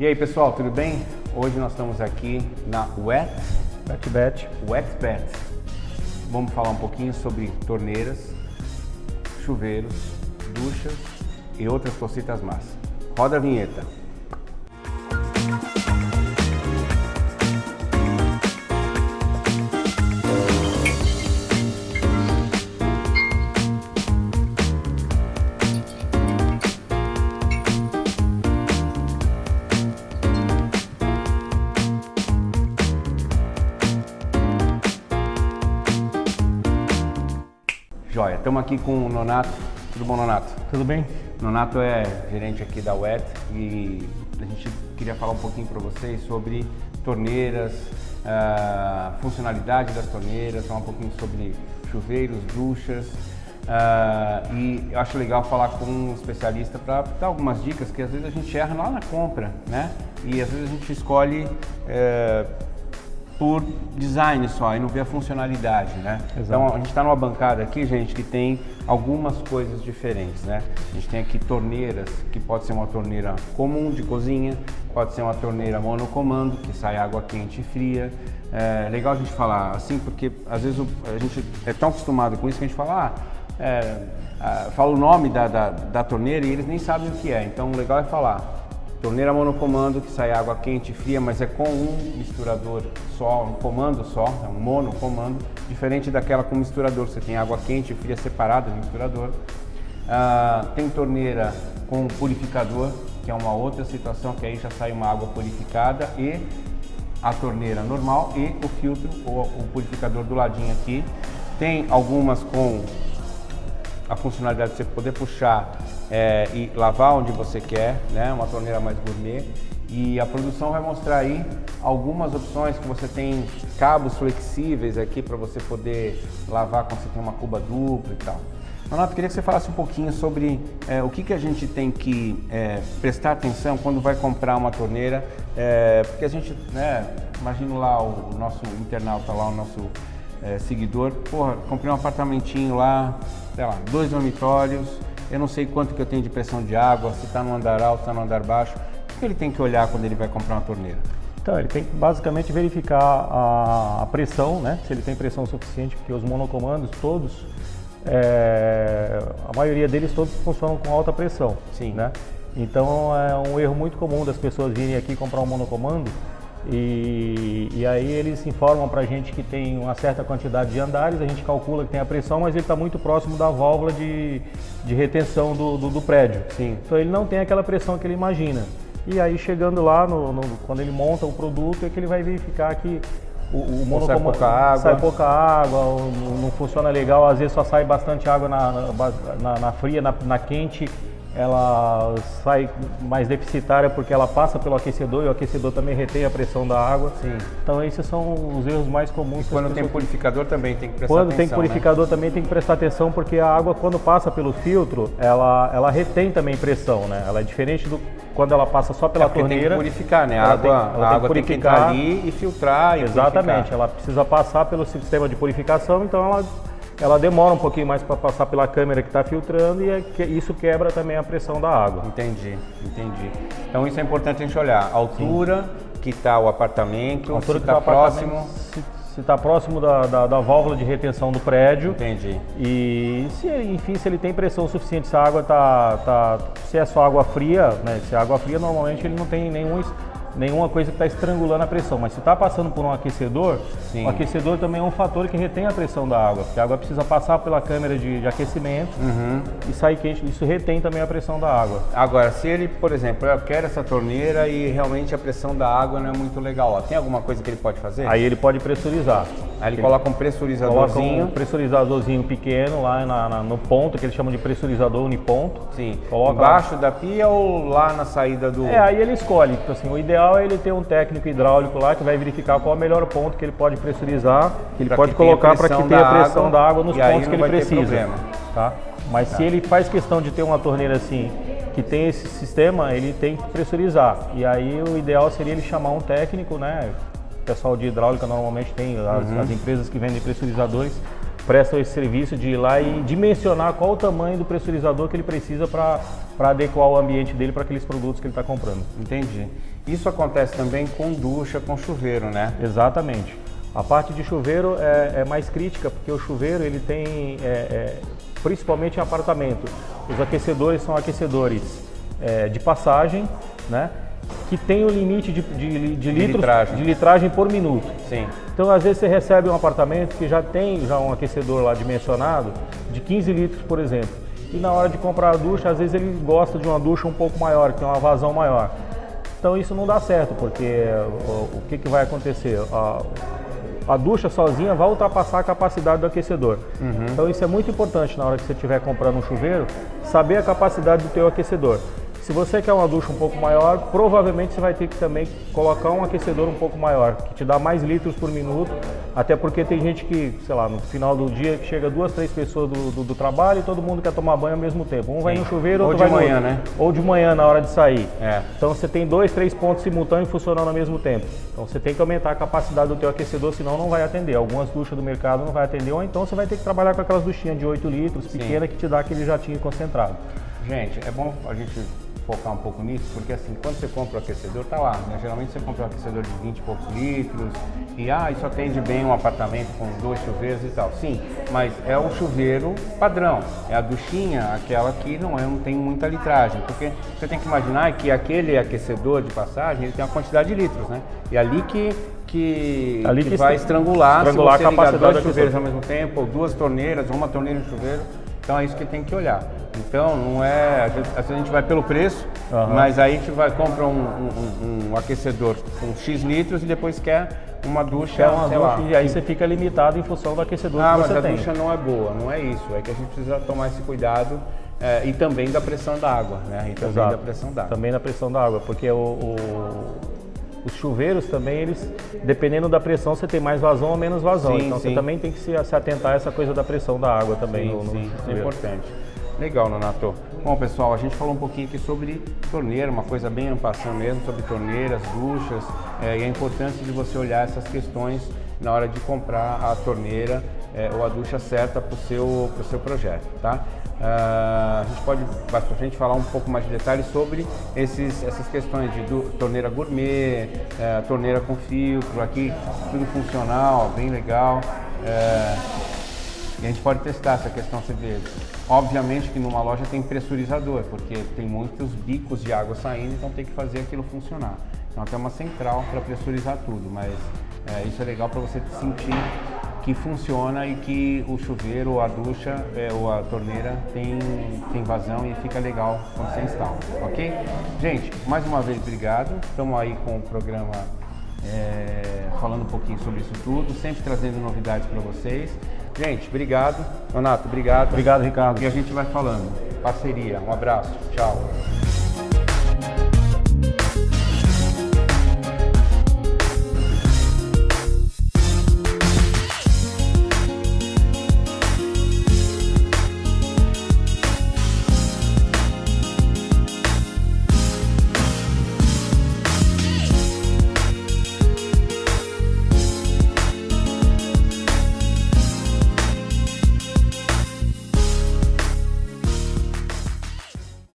E aí pessoal, tudo bem? Hoje nós estamos aqui na WetBet. Vamos falar um pouquinho sobre torneiras, chuveiros, duchas e outras cositas más. Roda a vinheta. Joia, estamos aqui com o Nonato. Tudo bom, Nonato? Tudo bem? Nonato é gerente aqui da Wet e a gente queria falar um pouquinho para vocês sobre torneiras, funcionalidade das torneiras, falar um pouquinho sobre chuveiros, duchas e eu acho legal falar com um especialista para dar algumas dicas que às vezes a gente erra lá na compra, né? E às vezes a gente escolhe por design só e não vê a funcionalidade, né? Exato. Então a gente está numa bancada aqui, gente, que tem algumas coisas diferentes, né? A gente tem aqui torneiras, que pode ser uma torneira comum de cozinha, pode ser uma torneira monocomando, que sai água quente e fria. É legal a gente falar assim, porque às vezes a gente é tão acostumado com isso que a gente fala, fala o nome da torneira e eles nem sabem o que é. Então o legal é falar torneira monocomando, que sai água quente e fria, mas é com um misturador só, um comando só, é um monocomando, diferente daquela com misturador, você tem água quente e fria separada no misturador. Tem torneira com purificador, que é uma outra situação, que aí já sai uma água purificada, e a torneira normal e o filtro, ou o purificador do ladinho aqui. Tem algumas com a funcionalidade de você poder puxar e lavar onde você quer, né? Uma torneira mais gourmet. E a produção vai mostrar aí algumas opções que você tem cabos flexíveis aqui para você poder lavar quando você tem uma cuba dupla e tal. Nonato, queria que você falasse um pouquinho sobre o que a gente tem que prestar atenção quando vai comprar uma torneira, porque a gente, né, imagina lá o nosso internauta lá, o nosso seguidor, porra, comprei um apartamentinho lá, sei lá, 2 dormitórios, eu não sei quanto que eu tenho de pressão de água, se está no andar alto, se está no andar baixo. O que ele tem que olhar quando ele vai comprar uma torneira? Então, ele tem que basicamente verificar a pressão, né? Se ele tem pressão suficiente, porque os monocomandos todos, a maioria deles todos funcionam com alta pressão. Sim. Né? Então é um erro muito comum das pessoas virem aqui comprar um monocomando e aí eles informam para a gente que tem uma certa quantidade de andares, a gente calcula que tem a pressão, mas ele está muito próximo da válvula de retenção do prédio. Sim. Então ele não tem aquela pressão que ele imagina. E aí chegando lá, quando ele monta o produto, é que ele vai verificar que o monocomando sai pouca água, não funciona legal, às vezes só sai bastante água na fria, na quente ela sai mais deficitária porque ela passa pelo aquecedor e o aquecedor também retém a pressão da água. Sim. Então esses são os erros mais comuns. E quando tem purificador também tem que prestar atenção. Quando tem purificador, né? Também tem que prestar atenção, porque a água, quando passa pelo filtro, ela retém também pressão, né? Ela é diferente do quando ela passa só pela torneira. Tem que purificar, né? A água tem que entrar ali e filtrar. Exatamente, ela precisa passar pelo sistema de purificação, então ela demora um pouquinho mais para passar pela câmera que está filtrando e isso quebra também a pressão da água. Entendi. Então isso é importante a gente olhar. A altura que está o apartamento, se está próximo... Se está próximo da válvula de retenção do prédio. Entendi. E se ele tem pressão suficiente, se a água se é só água fria, né? Se é água fria, normalmente ele não tem nenhuma coisa que está estrangulando a pressão, mas se está passando por um aquecedor, sim, o aquecedor também é um fator que retém a pressão da água, porque a água precisa passar pela câmera de aquecimento e sair quente, isso retém também a pressão da água. Agora, se ele, por exemplo, eu quero essa torneira e realmente a pressão da água não é muito legal, ó, tem alguma coisa que ele pode fazer? Aí ele pode pressurizar. Aí ele coloca um pressurizadorzinho. Coloca um pressurizadorzinho pequeno lá no ponto, que eles chamam de pressurizador uniponto. Sim. Coloca embaixo da pia ou lá na saída do... aí ele escolhe. Então, assim, o ideal é ele ter um técnico hidráulico lá que vai verificar qual é o melhor ponto que ele pode pressurizar, que ele pode colocar para que tenha a pressão da água nos pontos que ele precisa. Tá? Mas se ele faz questão de ter uma torneira assim, que tem esse sistema, ele tem que pressurizar. E aí o ideal seria ele chamar um técnico, né? O pessoal de hidráulica normalmente tem, as empresas que vendem pressurizadores, prestam esse serviço de ir lá e dimensionar qual o tamanho do pressurizador que ele precisa para adequar o ambiente dele para aqueles produtos que ele está comprando. Entendi. Isso acontece também com ducha, com chuveiro, né? Exatamente. A parte de chuveiro é mais crítica, porque o chuveiro ele tem, principalmente em apartamento, os aquecedores são aquecedores de passagem, né? Que tem o limite de litragem por minuto. Sim. Então, às vezes você recebe um apartamento que já tem um aquecedor lá dimensionado de 15 litros, por exemplo. E na hora de comprar a ducha, às vezes ele gosta de uma ducha um pouco maior, que tem uma vazão maior. Então isso não dá certo, porque o que vai acontecer? A ducha sozinha vai ultrapassar a capacidade do aquecedor. Uhum. Então isso é muito importante na hora que você estiver comprando um chuveiro, saber a capacidade do teu aquecedor. Se você quer uma ducha um pouco maior, provavelmente você vai ter que também colocar um aquecedor um pouco maior, que te dá mais litros por minuto, até porque tem gente que, sei lá, no final do dia chega 2, 3 pessoas do trabalho e todo mundo quer tomar banho ao mesmo tempo. Um vai no chuveiro, outro vai no... Ou de manhã, né? Ou de manhã, na hora de sair. É. Então você tem 2, 3 pontos simultâneos funcionando ao mesmo tempo. Então você tem que aumentar a capacidade do teu aquecedor, senão não vai atender. Algumas duchas do mercado não vai atender, ou então você vai ter que trabalhar com aquelas duchinhas de 8 litros, pequena, que te dá aquele jatinho concentrado. Gente, é bom a gente focar um pouco nisso, porque assim, quando você compra o aquecedor, tá lá, né? Geralmente você compra um aquecedor de 20 e poucos litros e isso atende bem um apartamento com 2 chuveiros e tal. Sim, mas é o chuveiro padrão, é a duchinha, aquela que não tem muita litragem, porque você tem que imaginar que aquele aquecedor de passagem, ele tem uma quantidade de litros, né? E ali que vai estrangular se você ligar 2 chuveiros ao mesmo tempo, ou 2 torneiras, ou uma torneira de chuveiro. Então é isso que tem que olhar. Então não é, às vezes a gente vai pelo preço, mas aí a gente compra um aquecedor com X litros e depois quer uma ducha, e aí você fica limitado em função do aquecedor que você tem. Mas a ducha não é boa, não é isso. É que a gente precisa tomar esse cuidado e também da pressão da água, né? E também da pressão da água. Também da pressão da água, porque os chuveiros também, eles, dependendo da pressão, você tem mais vazão ou menos vazão. Então você também tem que se atentar a essa coisa da pressão da água também. Sim, isso é importante. Legal, Nonato. Bom, pessoal, a gente falou um pouquinho aqui sobre torneira, uma coisa bem ampassã mesmo, sobre torneiras, duchas, e a importância de você olhar essas questões na hora de comprar a torneira ou a ducha certa para o seu projeto, tá? A gente pode, mais pra frente, falar um pouco mais de detalhes sobre essas questões de torneira gourmet, torneira com filtro, aqui tudo funcional, bem legal. E a gente pode testar essa questão, você vê. Obviamente que numa loja tem pressurizador, porque tem muitos bicos de água saindo, então tem que fazer aquilo funcionar. Então tem uma central para pressurizar tudo, mas isso é legal para você sentir que funciona e que o chuveiro, ou a ducha, ou a torneira tem vazão e fica legal quando você instala, ok? Gente, mais uma vez, obrigado. Estamos aí com o programa falando um pouquinho sobre isso tudo, sempre trazendo novidades para vocês. Gente, obrigado. Nonato, obrigado. Obrigado, Ricardo. E a gente vai falando. Parceria. Um abraço. Tchau.